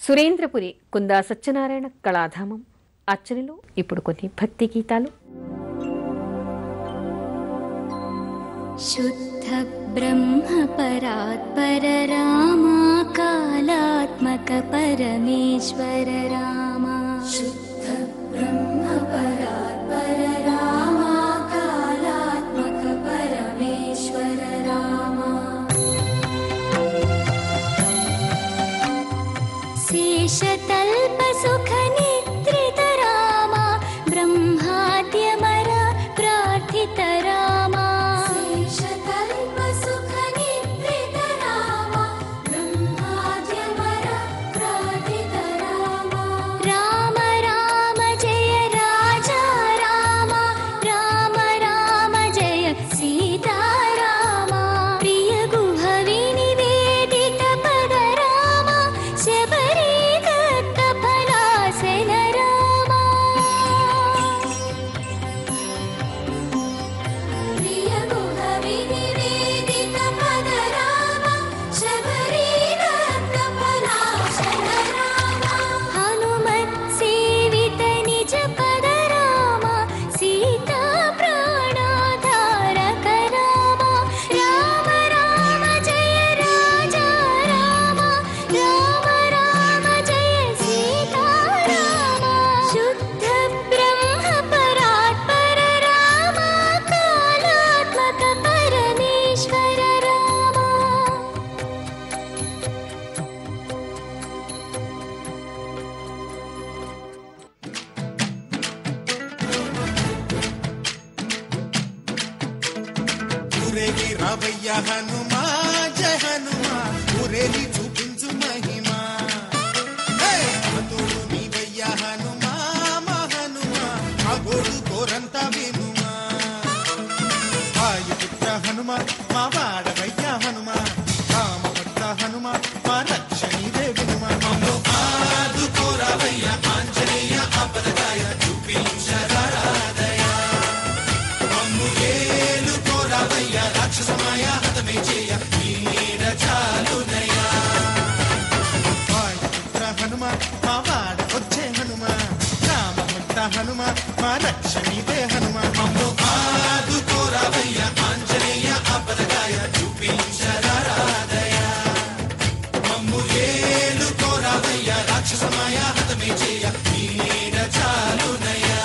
సురేంద్రపురి కుందా సత్యనారాయణ కళాధామం అర్చనలో ఇప్పుడు కొన్ని భక్తి గీతాలు. శుద్ధ బ్రహ్మ పరాత్పర రామ కాలాత్మక పరమేశ్వర రామ. శుద్ధ బ్రహ్మ పరాత్పర రామ కాలాత్మక పరమేశ్వర రామ. శేషతల్ప సుఖ నిద్రిత రామ బ్రహ్మాద్యమర ప్రార్థిత రామ. శేషతల్ప సుఖ నిద్రిత రామ బ్రహ్మాద్యమర ప్రార్థిత రామ. రామ రామ జయ రాజా రామ రామ రామ జయ సీతా రామ. ప్రియ గుహ వినివేదిత పద రామ శబరి దత్త ఫలాసన రామ. ప్రియ గుహ వినివేదిత పద రామ శబరి దత్త ఫలాసన రామ. హనుమత్ సేవిత నిజ పద రామ సీతా ప్రాణాధారక రామ. రామ రామ జయ రాజా రామ రామ రామ జయ సీతా రామ. శుద్ధ బ్రహ్మ పరాత్పర రామ కాలాత్మక పరమేశ్వర రామ. ఊరేగి రావయ్య హనుమా జయ హనుమా ఊరేగి చూపించు మహిమా. తోడు నీవయ్య హనుమా మా హనుమా ఆ గోడు కోరంతా వినుమా. వాయుపుత్ర హనుమా మా వాడవయ్య హనుమా రామభక్త హనుమా మా రక్షణీదే వినుమా. మమ్మో ఆదుకోరావయ్య ఆంజనేయ అపదగాయ చూపించరాదయ. మమ్ము ఏలుకోరావయ్య రాక్షసమాయ హతమే చేయ నీడ చాలునయ్యా. వాయుపుత్ర హనుమా మా వాడకొచ్చే హనుమా రామభక్త హనుమా మా రక్షణీదే హనుమా. మమ్ము ఆదుకోరావయ్య ఆంజనేయ అపదగాయ చూపించరాదయ. మమ్ము ఏలుకోరావయ్య రాక్షసమాయ హతమే చేయ నీడ చాలునయ్యా.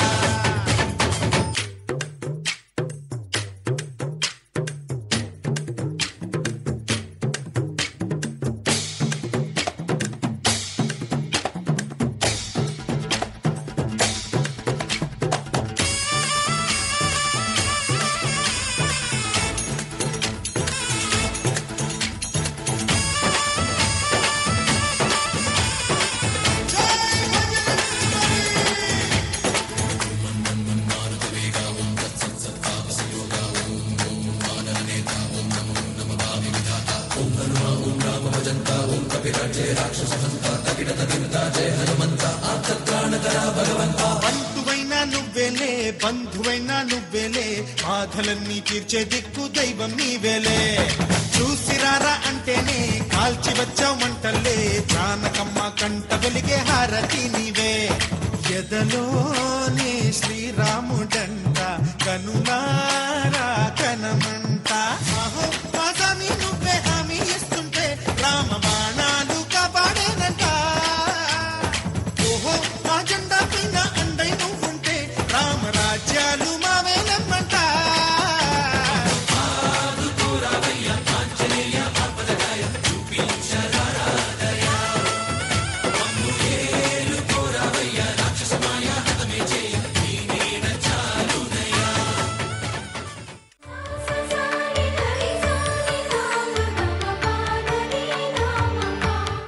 బంధువైనా నువ్వేలే బంధువైనా నువ్వేలే బాధలన్నీ తీర్చే దిక్కు దైవం నీవేలే. చూసిరారా అంటేనే కాల్చి వచ్చావు మంటల్లే జానకమ్మ కంట వెలిగే హారతి నీవే. ఎదలోనే శ్రీరాముడంట కనులారా కనమంట.